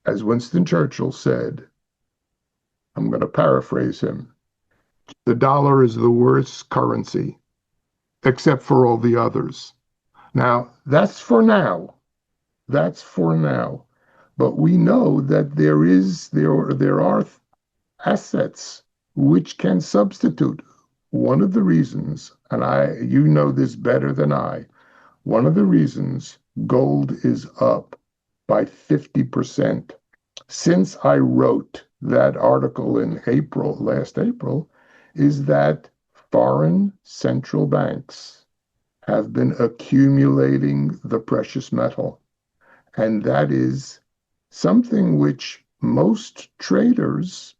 As Winston Churchill said, I'm going to paraphrase him, the dollar is the worst currency, except for all the others. Now, that's for now. That's for now. But we know that there are assets which can substitute. One of the reasons, and you know this better than I, one of the reasons gold is up by 50% since I wrote that article in April, last April, is that foreign central banks have been accumulating the precious metal. And that is something which most traders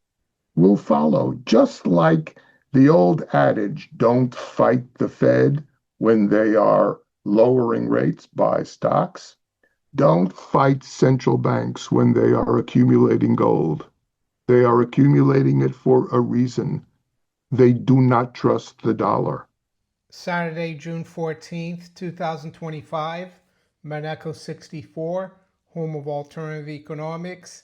will follow, just like the old adage, don't fight the Fed when they are lowering rates, buy stocks. Don't fight central banks when they are accumulating gold. They are accumulating it for a reason. They do not trust the dollar. Saturday, June 14th, 2025, Maneco 64, home of alternative economics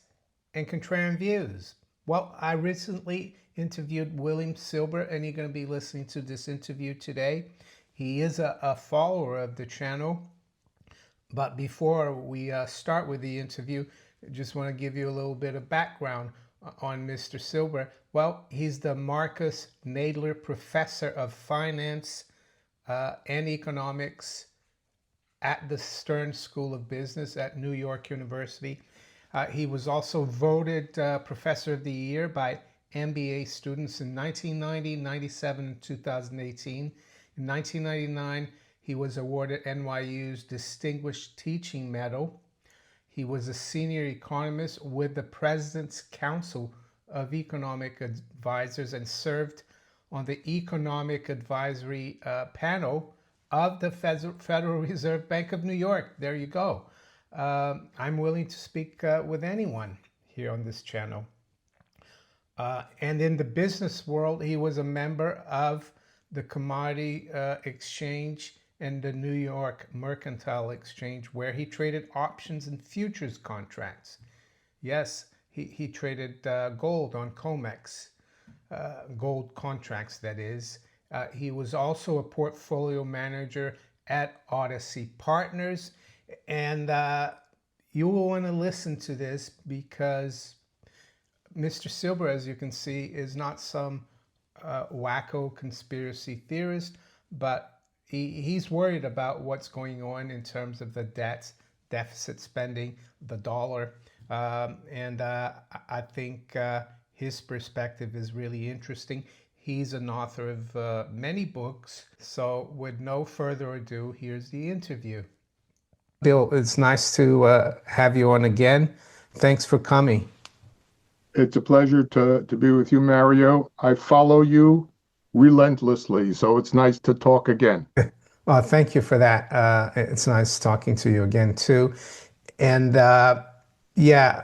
and contrarian views. Well, I recently interviewed William Silber, and you're going to be listening to this interview today. He is a follower of the channel. But before we start with the interview, I just want to give you a little bit of background on Mr. Silber. Well, he's the Marcus Nadler Professor of Finance and Economics at the Stern School of Business at New York University. He was also voted Professor of the Year by MBA students in 1990, 97, and 2018. In 1999, he was awarded NYU's Distinguished Teaching Medal. He was a senior economist with the President's Council of Economic Advisors and served on the Economic Advisory Panel of the Federal Reserve Bank of New York. There you go. I'm willing to speak with anyone here on this channel. And in the business world, he was a member of the Commodity Exchange and the New York Mercantile Exchange, where he traded options and futures contracts. Yes, he traded gold on Comex, gold contracts, that is. He was also a portfolio manager at Odyssey Partners. And you will want to listen to this because Mr. Silber, as you can see, is not some wacko conspiracy theorist, but he's worried about what's going on in terms of the debts, deficit spending, the dollar. And I think his perspective is really interesting. He's an author of many books. So with no further ado, here's the interview. Bill, it's nice to have you on again. Thanks for coming. It's a pleasure to be with you, Mario. I follow you relentlessly, so it's nice to talk again. Well, thank you for that. It's nice talking to you again, too. And yeah,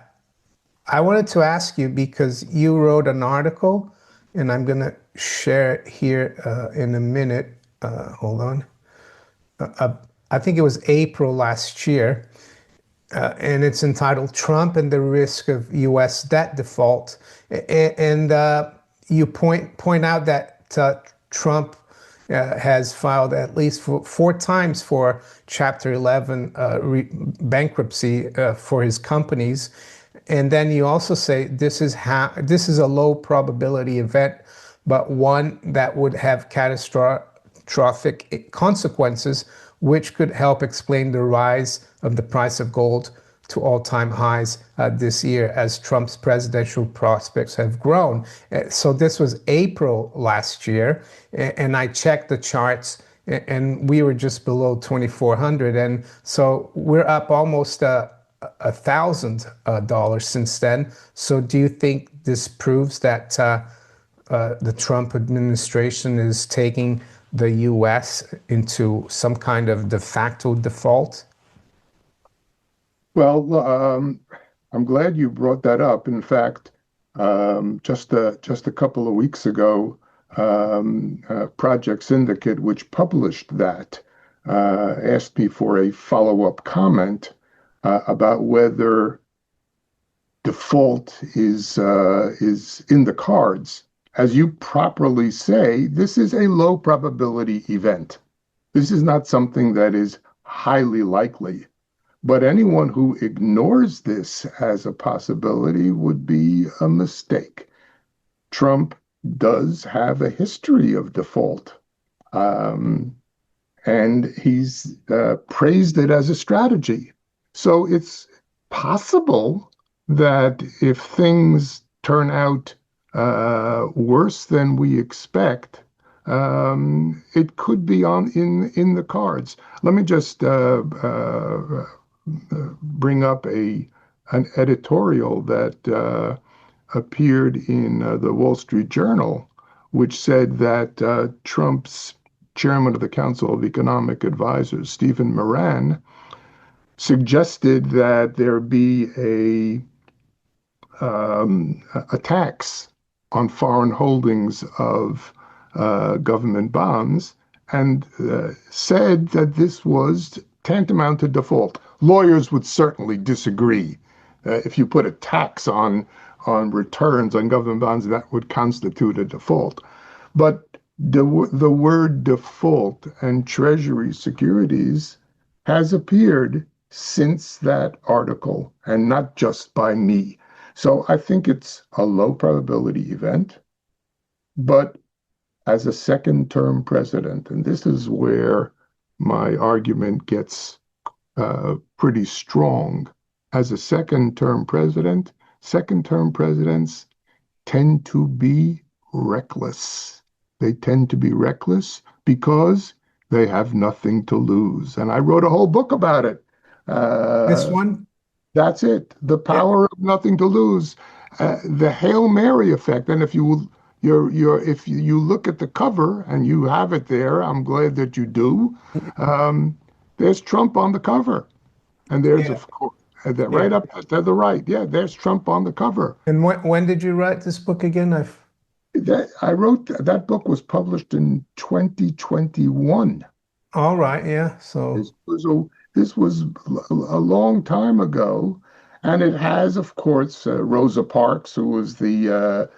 I wanted to ask you because you wrote an article, and I'm going to share it here in a minute. Hold on. I think it was April last year. And it's entitled Trump and the Risk of U.S. Debt Default. And you point out that Trump has filed at least four times for Chapter 11 bankruptcy for his companies. And then you also say this is a low probability event, but one that would have catastrophic consequences, which could help explain the rise of the price of gold to all-time highs this year as Trump's presidential prospects have grown. So this was April last year, and I checked the charts, and we were just below 2,400, and so we're up almost $1,000 since then. So do you think this proves that the Trump administration is taking the U.S. into some kind of de facto default? Well, I'm glad you brought that up. In fact, just a couple of weeks ago, Project Syndicate, which published that, asked me for a follow-up comment about whether default is in the cards. As you properly say, this is a low probability event. This is not something that is highly likely. But anyone who ignores this as a possibility would be a mistake. Trump does have a history of default, um, and he's praised it as a strategy. So it's possible that if things turn out worse than we expect, it could be in the cards. Let me just bring up an editorial that appeared in the Wall Street Journal, which said that Trump's chairman of the Council of Economic Advisors, Stephen Moran, suggested that there be a tax on foreign holdings of government bonds, and said that this was tantamount to default. Lawyers would certainly disagree. If you put a tax on returns on government bonds, that would constitute a default. But the word default and Treasury securities has appeared since that article, and not just by me. So I think it's a low probability event, but as a second term president, and this is where my argument gets pretty strong. As a second term president, second term presidents tend to be reckless. They tend to be reckless because they have nothing to lose. And I wrote a whole book about it. This one? That's it. The Yeah. power of nothing to lose. The Hail Mary effect. And if you look at the cover and you have it there, I'm glad that you do. There's Trump on the cover, and there's Yeah. of course right up to the right. Yeah, there's Trump on the cover. And when did you write this book again? I wrote that book was published in 2021. All right, yeah. So This was a long time ago, and it has, of course, Rosa Parks, who was the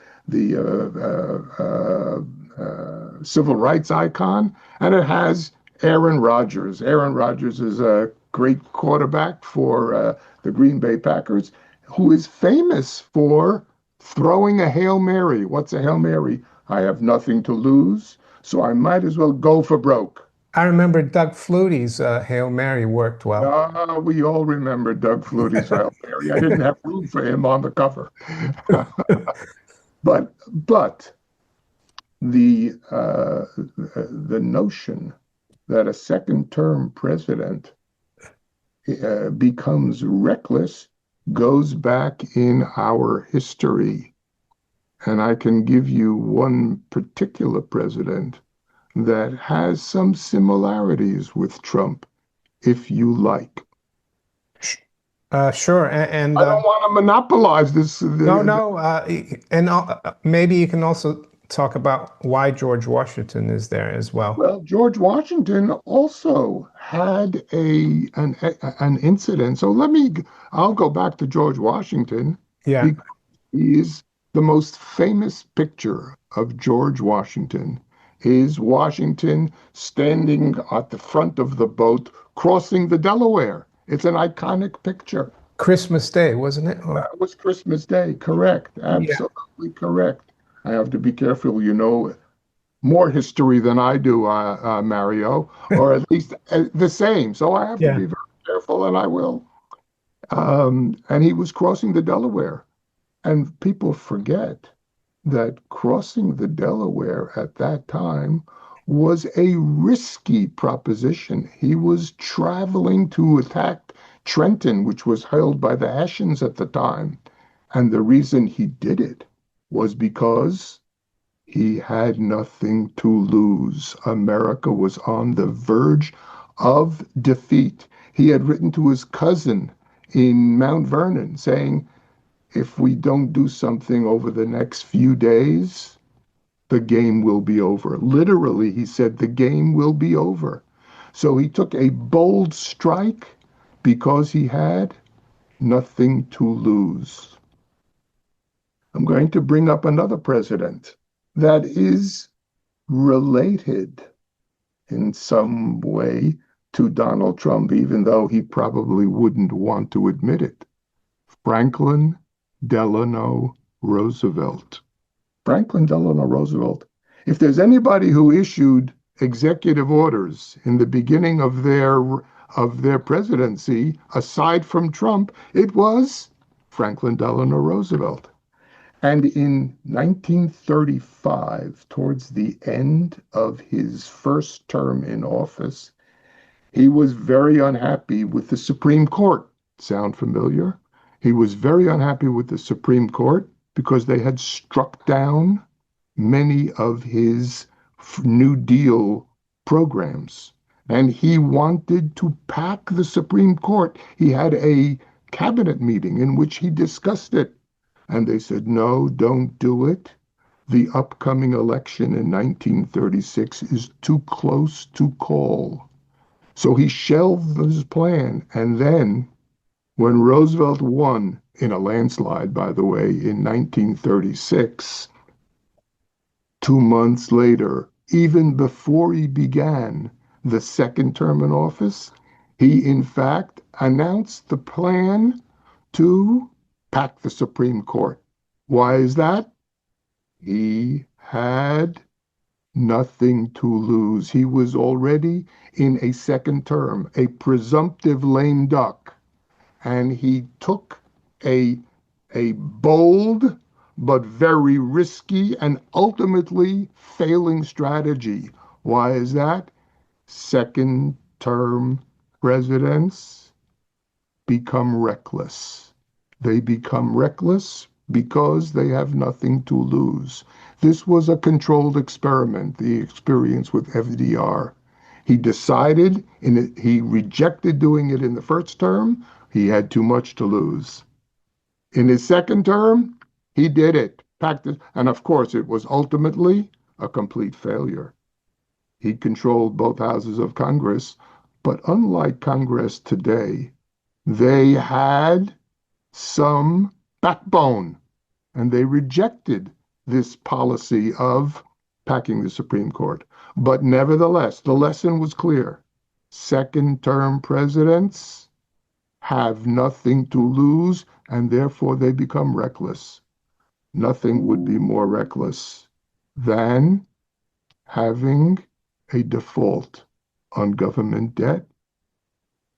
civil rights icon, and it has Aaron Rodgers. Aaron Rodgers is a great quarterback for the Green Bay Packers, who is famous for throwing a Hail Mary. What's a Hail Mary? I have nothing to lose, so I might as well go for broke. I remember Doug Flutie's Hail Mary worked well. We all remember Doug Flutie's Hail Mary. I didn't have room for him on the cover. But the notion that a second term president becomes reckless goes back in our history. And I can give you one particular president that has some similarities with Trump, if you like. Sure. And I don't want to monopolize this. no. And maybe you can also talk about why George Washington is there as well. Well, George Washington also had an incident. So I'll go back to George Washington. Yeah. Because he is the most famous picture of George Washington is Washington standing at the front of the boat crossing the Delaware. It's an iconic picture. Christmas Day, wasn't it? That was Christmas Day, correct. Absolutely correct. I have to be careful, more history than I do, Mario, or at least the same. So I have to be very careful, and I will. And he was crossing the Delaware. And people forget that crossing the Delaware at that time was a risky proposition. He was traveling to attack Trenton, which was held by the Hessians at the time. And the reason he did it was because he had nothing to lose. America was on the verge of defeat. He had written to his cousin in Mount Vernon saying, if we don't do something over the next few days, the game will be over. Literally, he said, the game will be over. So he took a bold strike because he had nothing to lose. I'm going to bring up another president that is related in some way to Donald Trump, even though he probably wouldn't want to admit it. Franklin Delano Roosevelt. Franklin Delano Roosevelt. If there's anybody who issued executive orders in the beginning of their presidency, aside from Trump, it was Franklin Delano Roosevelt. And in 1935, towards the end of his first term in office, he was very unhappy with the Supreme Court. Sound familiar? He was very unhappy with the Supreme Court because they had struck down many of his New Deal programs. And he wanted to pack the Supreme Court. He had a cabinet meeting in which he discussed it. And they said, no, don't do it. The upcoming election in 1936 is too close to call. So he shelved his plan. And then when Roosevelt won in a landslide, by the way, in 1936, 2 months later, even before he began the second term in office, he in fact announced the plan to pack the Supreme Court. Why is that? He had nothing to lose. He was already in a second term, a presumptive lame duck, and he took a, a bold but very risky and ultimately failing strategy. Why is that? Second term presidents become reckless. They become reckless because they have nothing to lose. This was a controlled experiment, the experience with FDR. He decided, he rejected doing it in the first term. He had too much to lose. In his second term, he did it, and of course, it was ultimately a complete failure. He controlled both houses of Congress, but unlike Congress today, they had some backbone, and they rejected this policy of packing the Supreme Court. But nevertheless, the lesson was clear. Second term presidents have nothing to lose, and therefore they become reckless. Nothing would be more reckless than having a default on government debt.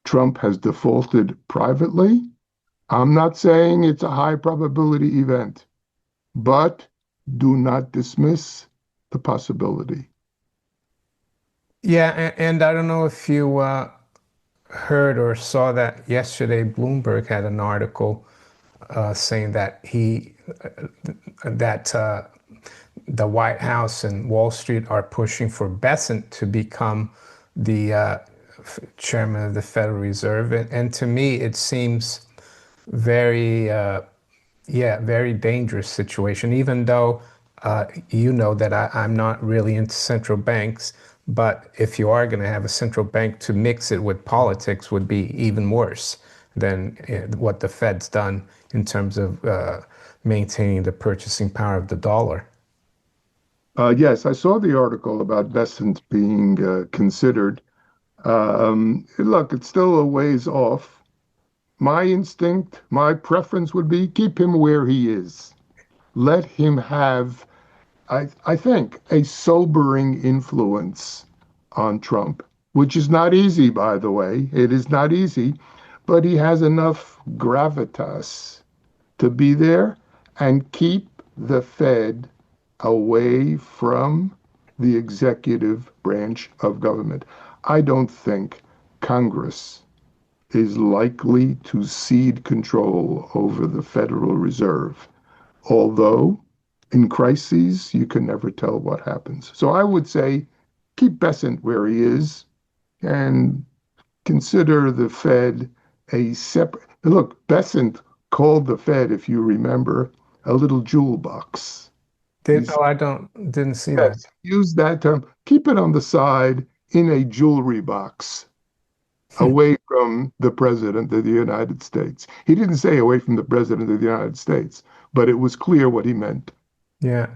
Trump has defaulted privately. I'm not saying it's a high probability event, but do not dismiss the possibility. Yeah, and I don't know if you heard or saw that yesterday. Bloomberg had an article saying that that the White House and Wall Street are pushing for Bessent to become the chairman of the Federal Reserve, and to me, it seems very very dangerous situation, even though you know that I'm not really into central banks. But if you are going to have a central bank, to mix it with politics would be even worse than what the Fed's done in terms of maintaining the purchasing power of the dollar. Yes, I saw the article about Bessent being considered. Look, it's still a ways off. My instinct, my preference would be keep him where he is. Let him have, I think, a sobering influence on Trump, which is not easy, by the way. It is not easy, but he has enough gravitas to be there and keep the Fed away from the executive branch of government. I don't think Congress is likely to cede control over the Federal Reserve, although in crises, you can never tell what happens. So I would say keep Bessent where he is and consider the Fed a separate. Look, Bessent called the Fed, if you remember, a little jewel box. I didn't see that. Yes, use that term. Keep it on the side in a jewelry box. away from the President of the United States. He didn't say away from the President of the United States, but it was clear what he meant. Yeah.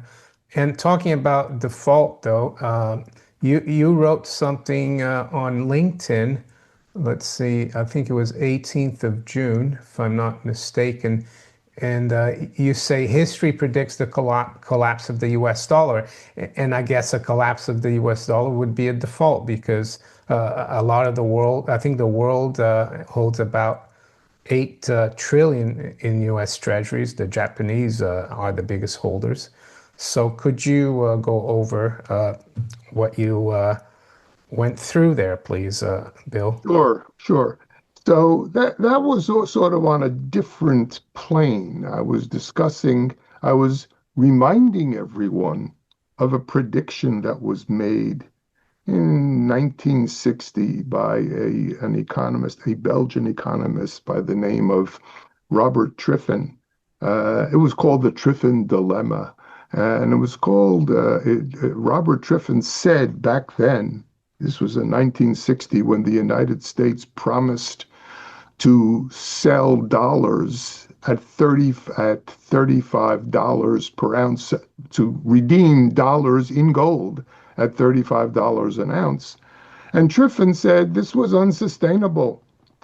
And talking about default, though, you wrote something on LinkedIn. Let's see, I think it was 18th of June, if I'm not mistaken. And you say history predicts the collapse of the US dollar. And I guess a collapse of the US dollar would be a default because a lot of the world, I think the world holds about 8 trillion in US treasuries. The Japanese are the biggest holders. So could you go over what you went through there, please, Bill? Sure, sure. So that was sort of on a different plane. I was reminding everyone of a prediction that was made in 1960 by an economist, a Belgian economist by the name of Robert Triffin. It was called the Triffin Dilemma. And it was called, Robert Triffin said back then, this was in 1960 when the United States promised to sell dollars at $35 per ounce, to redeem dollars in gold at $35 an ounce. And Triffin said this was unsustainable.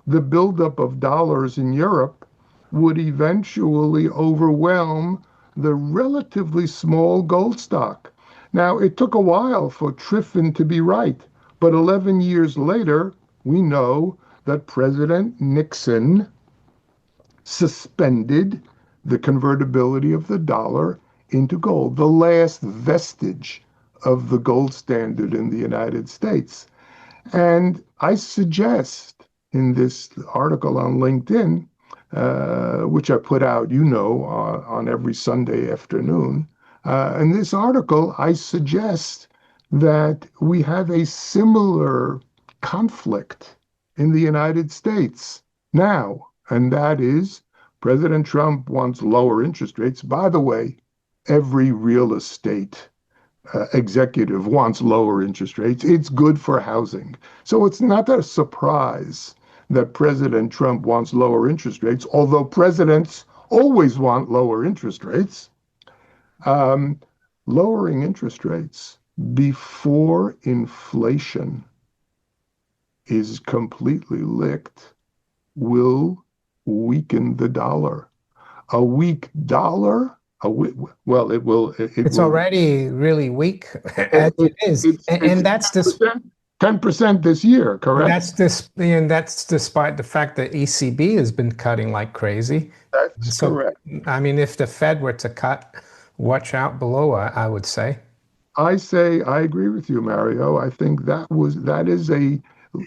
The buildup of dollars in Europe would eventually overwhelm the relatively small gold stock. Now, it took a while for Triffin to be right, but 11 years later, we know that President Nixon suspended the convertibility of the dollar into gold, the last vestige of the gold standard in the United States. And I suggest in this article on LinkedIn, which I put out, on every Sunday afternoon, in this article, I suggest that we have a similar conflict in the United States now, and that is President Trump wants lower interest rates. By the way, every real estate executive wants lower interest rates. It's good for housing. So it's not a surprise that President Trump wants lower interest rates, although presidents always want lower interest rates. Lowering interest rates before inflation is completely licked will weaken the dollar. A weak dollar, well, it will. It's already really weak as it is, It's and that's this. 10% this year, correct? And that's despite the fact that ECB has been cutting like crazy. That's So, correct. I mean, if the Fed were to cut, watch out below, I would say. I say I agree with you, Mario. I think that is a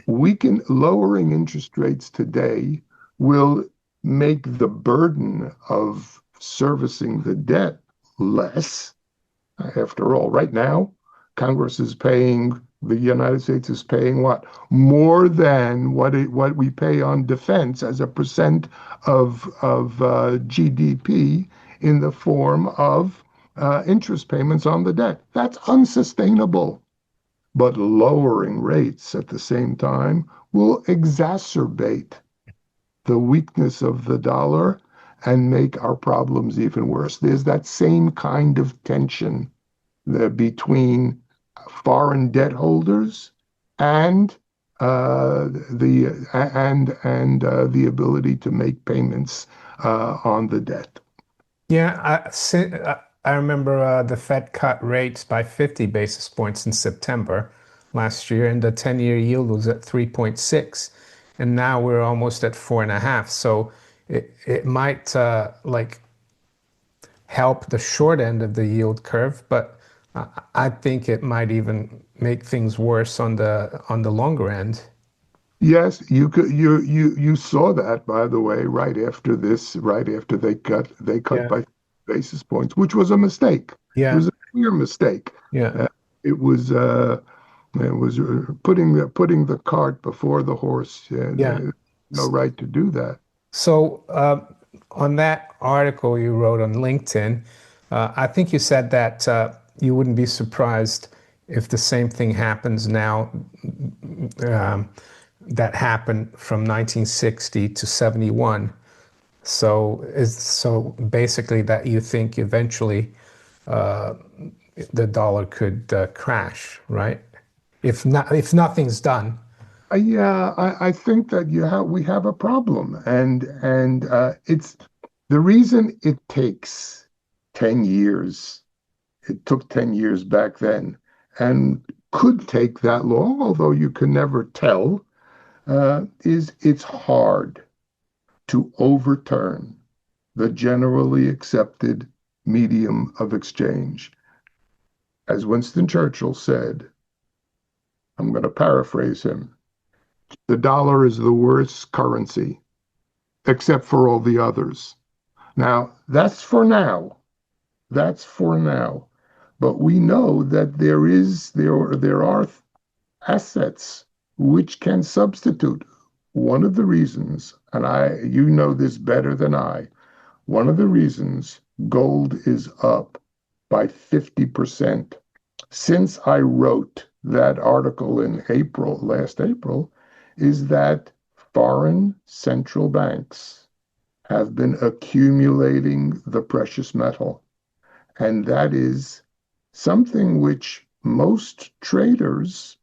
lowering interest rates today will make the burden of servicing the debt less. After all, right now, the United States is paying what? More than what we pay on defense as a percent of GDP in the form of interest payments on the debt. That's unsustainable. But lowering rates at the same time will exacerbate the weakness of the dollar and make our problems even worse. There's that same kind of tension between foreign debt holders and the ability to make payments on the debt. Yeah, I remember the Fed cut rates by 50 basis points in September last year, and the 10-year yield was at 3.6, and now we're almost at 4.5. So it might like help the short end of the yield curve, but I think it might even make things worse on the longer end. Yes, you saw that, by the way, right after they cut Yeah, by basis points, which was a mistake. It yeah, was a clear mistake. yeah, It was putting the cart before the horse. yeah. No right to do that. So, on that article you wrote on LinkedIn, I think you said that you wouldn't be surprised if the same thing happens now, um, that happened from 1960 to 71. So basically that you think eventually the dollar could crash, right? If nothing's done. Yeah, I think that we have a problem, and it's the reason it takes 10 years. It took 10 years back then, and could take that long, although you can never tell. Is it's hard to overturn the generally accepted medium of exchange. As Winston Churchill said, I'm going to paraphrase him, the dollar is the worst currency, except for all the others. Now, that's for now. That's for now. But we know that there are assets which can substitute. One of the reasons, and you know this better than I, one of the reasons gold is up by 50% since I wrote that article in last April, is that foreign central banks have been accumulating the precious metal. And that is something which most traders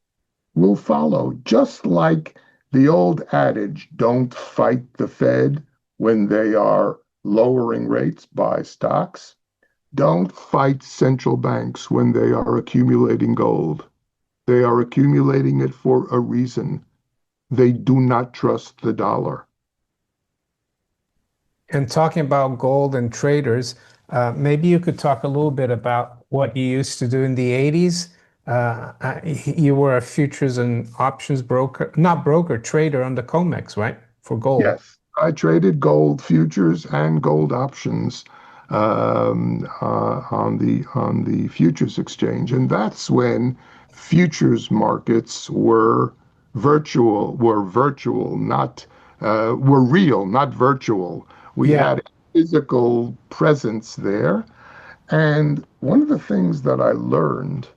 will follow, just like the old adage, don't fight the Fed when they are lowering rates, buy stocks. Don't fight central banks when they are accumulating gold. They are accumulating it for a reason. They do not trust the dollar. And talking about gold and traders, maybe you could talk a little bit about what you used to do in the 80s. You were a futures and options broker, not broker, trader on the Comex, right? For gold. Yes, I traded gold futures and gold options on the futures exchange, and that's when futures markets were virtual, not were real, not virtual. We Yeah, had a physical presence there, and one of the things that I learned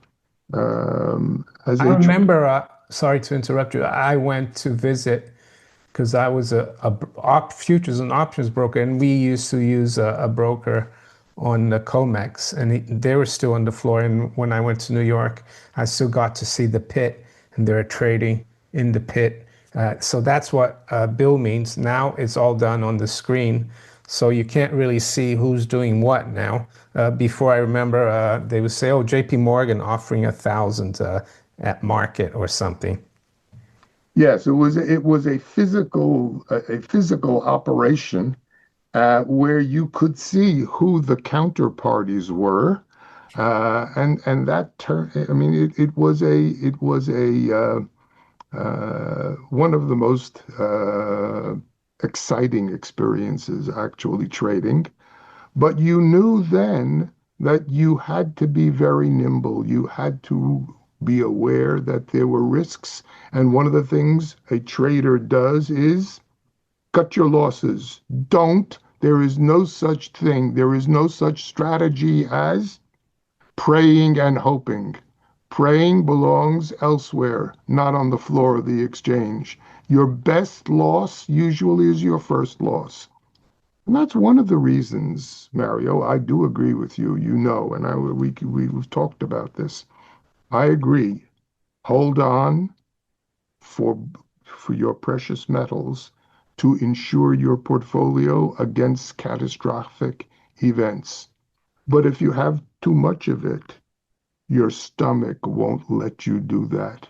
as I a remember, sorry to interrupt you. I went to visit because I was a futures and options broker, and we used to use a broker on the Comex, and they were still on the floor. And when I went to New York, I still got to see the pit, and they were trading in the pit. So that's what bill means. Now it's all done on the screen, so you can't really see who's doing what now. Before I remember, they would say, "Oh, J.P. Morgan offering 1,000 at market or something." Yes, it was a physical operation where you could see who the counterparties were, and that turn. I mean, it was one of the most exciting experiences actually trading. But you knew then that you had to be very nimble. You had to be aware that there were risks. And one of the things a trader does is cut your losses. Don't. There is no such thing. There is no such strategy as praying and hoping. Praying belongs elsewhere, not on the floor of the exchange. Your best loss usually is your first loss. And that's one of the reasons, Mario, I do agree with you, and we've talked about this. I agree. Hold on for for your precious metals to ensure your portfolio against catastrophic events. But if you have too much of it, your stomach won't let you do that.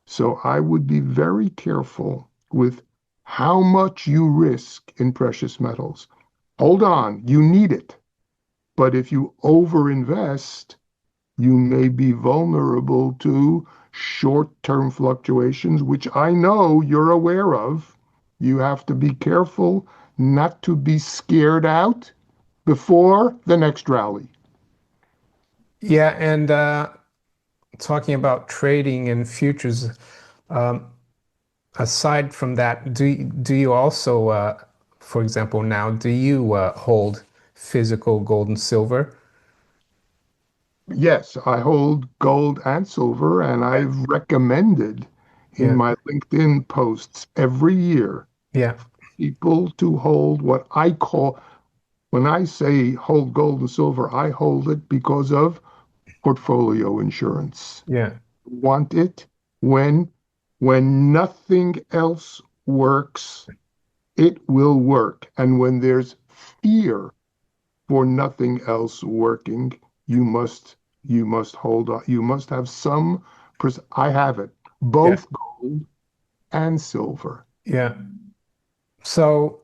So I would be very careful with how much you risk in precious metals. Hold on, you need it. But if you overinvest, you may be vulnerable to short-term fluctuations, which I know you're aware of. You have to be careful not to be scared out before the next rally. Yeah, and talking about trading and futures, aside from that, do you also, for example, now, do you hold physical gold and silver? Yes, I hold gold and silver, and I've recommended in Yeah. my LinkedIn posts every year Yeah. people to hold what I call, when I say hold gold and silver, I hold it because of portfolio insurance. Yeah. Want it when when nothing else works, it will work. And when there's fear for nothing else working, you must you must hold on. You must have some I have it, Yeah. both gold and silver. Yeah. So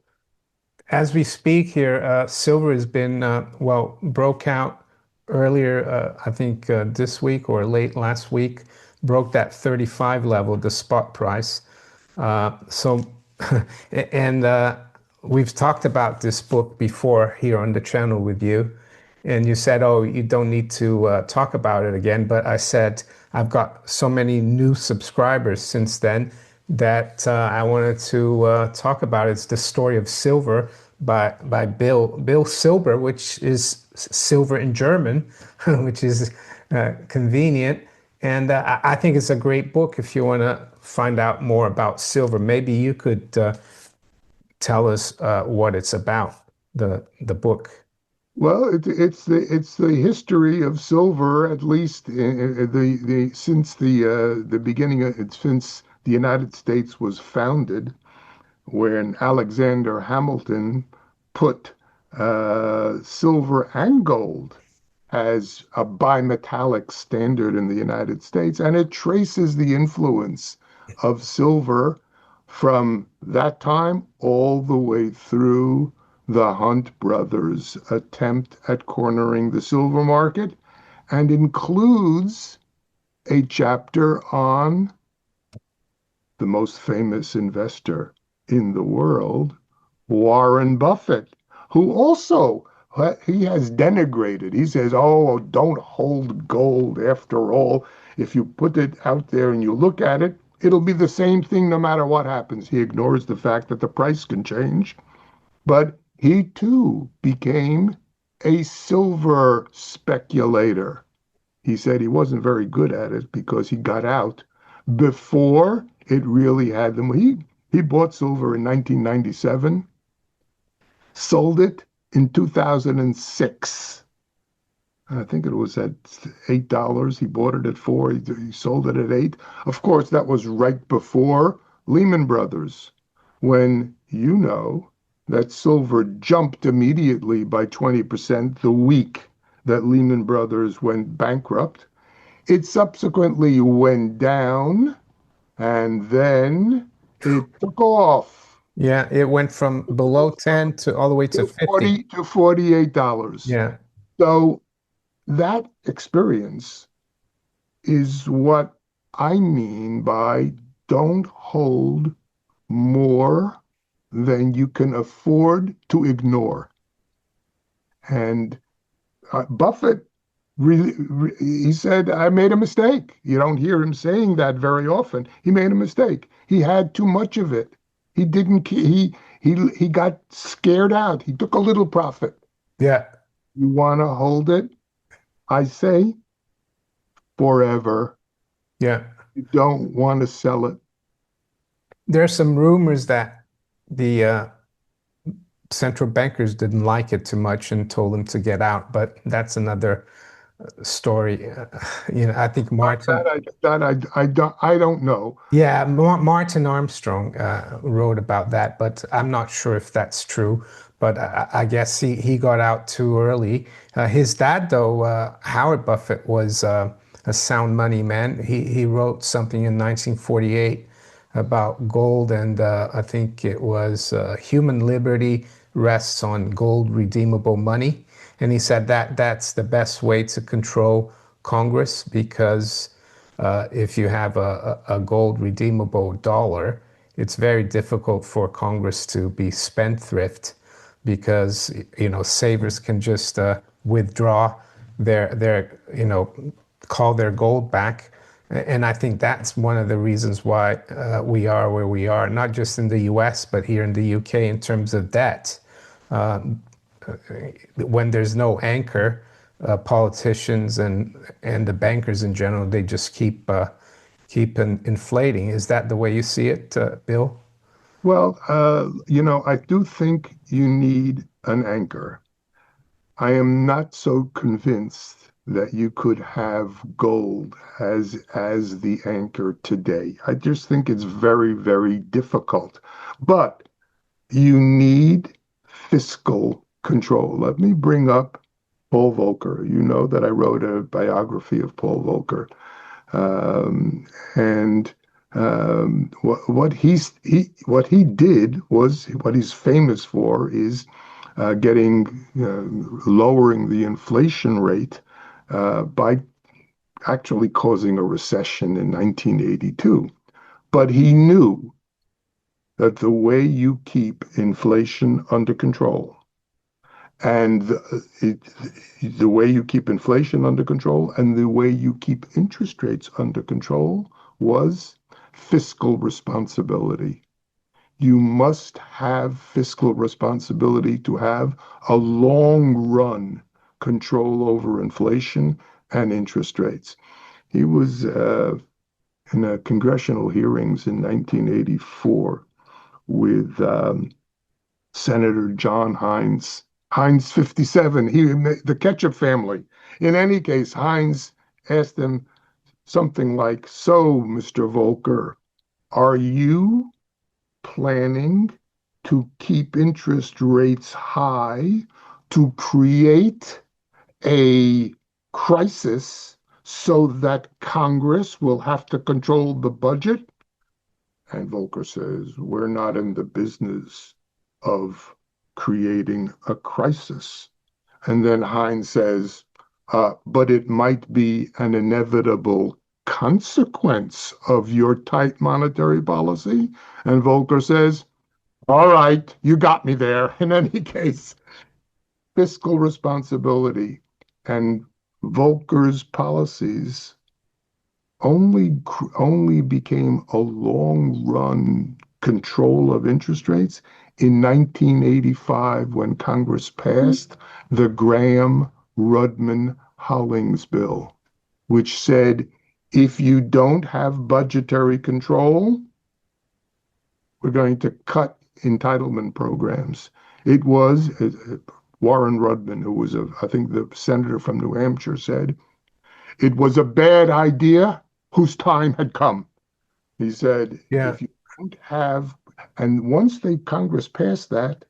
as we speak here, silver has been, well, broke out earlier, I think this week or late last week, broke that 35 level, the spot price. So, and we've talked about this book before here on the channel with you. And you said, oh, you don't need to talk about it again. But I said, I've got so many new subscribers since then that I wanted to talk about it. It's the story of silver by Bill Silber, which is silver in German, which is convenient. And I think it's a great book if you want to find out more about silver. Maybe you could tell us what it's about, the book. Well, it's the history of silver, at least the since the beginning since the United States was founded, when Alexander Hamilton put silver and gold as a bimetallic standard in the United States, and it traces the influence of silver from that time all the way through the Hunt brothers' attempt at cornering the silver market, and includes a chapter on the most famous investor in the world, Warren Buffett, who also he has denigrated. He says, "Oh, don't hold gold. After all, if you put it out there and you look at it, it'll be the same thing no matter what happens." He ignores the fact that the price can change. But he too became a silver speculator. He said he wasn't very good at it because he got out before it really had them. He bought silver in 1997, sold it in 2006. I think it was at $8. He bought it at 4. He sold it at 8. Of course, that was right before Lehman Brothers, when you know that silver jumped immediately by 20% the week that Lehman Brothers went bankrupt. It subsequently went down, and then it took off Yeah, it went from below 10 to all the way to to 50. 40 to $48. Yeah, So that experience is what I mean by don't hold more than you can afford to ignore. And Buffett he said, I made a mistake. You don't hear him saying that very often. He made a mistake. He had too much of it. He didn't, he got scared out. He took a little profit. yeah, You want to hold it? I say forever. yeah. You don't want to sell it. There are some rumors that the central bankers didn't like it too much and told him to get out, but that's another story. I think Martin. I don't know. Yeah, Martin Armstrong wrote about that, but I'm not sure if that's true. But I guess he got out too early. His dad, though, Howard Buffett, was a sound money man. He wrote something in 1948 about gold, and I think it was human liberty rests on gold redeemable money. And he said that that's the best way to control Congress because if you have a gold redeemable dollar, it's very difficult for Congress to be spendthrift because savers can just withdraw their call their gold back. And I think that's one of the reasons why we are where we are, not just in the US, but here in the UK in terms of debt. When there's no anchor, politicians and the bankers in general, they just keep inflating. Is that the way you see it, Bill? Well, I do think you need an anchor. I am not so convinced that you could have gold as the anchor today. I just think it's very, very difficult. But you need fiscal control. Let me bring up Paul Volcker. You know that I wrote a biography of Paul Volcker. And what he did was what he's famous for is getting lowering the inflation rate by actually causing a recession in 1982. But he knew that the way you keep inflation under control and the way you keep inflation under control and the way you keep interest rates under control was fiscal responsibility. You must have fiscal responsibility to have a long run control over inflation and interest rates. He was in a congressional hearings in 1984 with Senator John Hines. Hines 57, the Ketchup family. In any case, Hines asked him something like, "So, Mr. Volcker, are you planning to keep interest rates high to create a crisis so that Congress will have to control the budget?" And Volcker says, "We're not in the business of creating a crisis." And then Hines says, "But it might be an inevitable consequence of your tight monetary policy." And Volcker says, "All right, you got me there." In any case, fiscal responsibility and Volcker's policies only became a long run control of interest rates in 1985 when Congress passed the Graham-Rudman-Hollings bill, which said if you don't have budgetary control, we're going to cut entitlement programs. It was Warren Rudman, who was, I think, the senator from New Hampshire, said it was a bad idea whose time had come. He said, Yeah. if you don't have, and once the Congress passed that,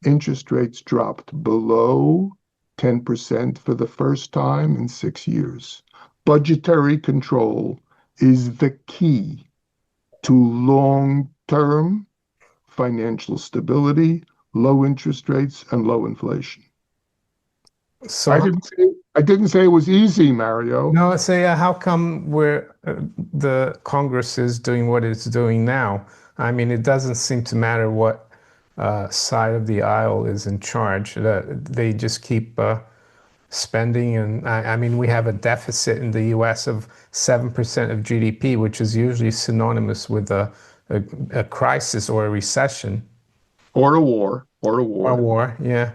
interest rates dropped below 10% for the first time in 6 years. Budgetary control is the key to long-term financial stability, low interest rates, and low inflation. So I didn't say it was easy, Mario. no, say how come the Congress is doing what it's doing now? I mean, it doesn't seem to matter what side of the aisle is in charge. They just keep spending, and I mean, we have a deficit in the U.S. of 7% of GDP, which is usually synonymous with a crisis or a recession Or a war, or a or a war. war. Yeah.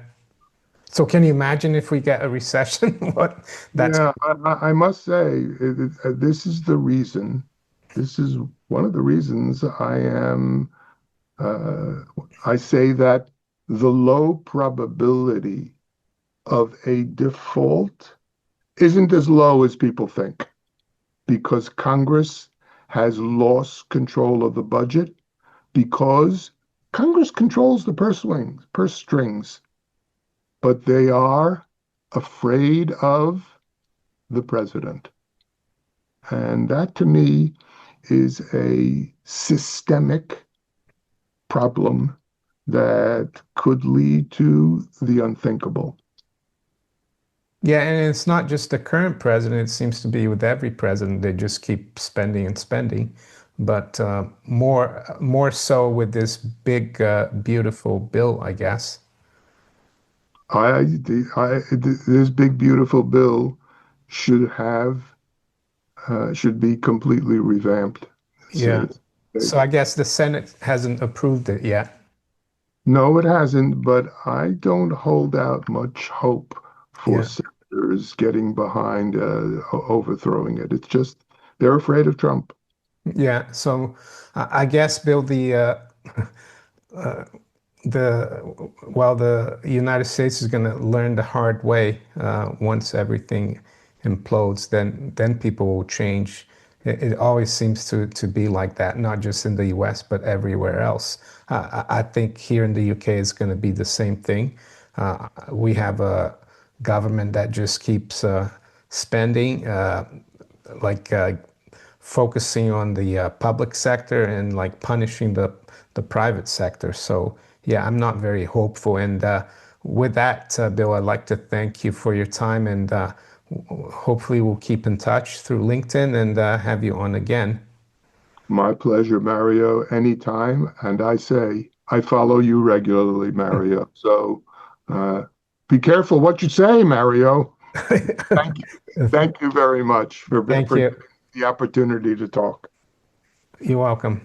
So can you imagine if we get a recession? What that's Yeah, I must say, this is the reason. This is one of the reasons I say that the low probability of a default isn't as low as people think because Congress has lost control of the budget because Congress controls the purse strings, but they are afraid of the president. And that to me is a systemic problem that could lead to the unthinkable. yeah, and it's not just the current president. It seems to be with every president. They just keep spending and spending, but more so with this big, beautiful bill, I guess. This big beautiful bill should should be completely revamped. Yeah. So, So I guess the Senate hasn't approved it yet. no, it hasn't, but I don't hold out much hope for Yeah. senators getting behind overthrowing it. It's just they're afraid of Trump. Yeah. So I guess, Bill, the United States is going to learn the hard way once everything implodes. Then people will change. It always seems to be like that, not just in the U.S. but everywhere else. I think here in the U.K. is going to be the same thing. We have a government that just keeps spending, like focusing on the public sector and like punishing the private sector. So yeah, I'm not very hopeful. And with that, Bill, I'd like to thank you for your time, and hopefully we'll keep in touch through LinkedIn and have you on again. My pleasure, Mario, anytime. And I say, I follow you regularly, Mario. So uh, be careful what you say, Mario. Thank you. Thank you very much for Thank giving you. the opportunity to talk. You're welcome.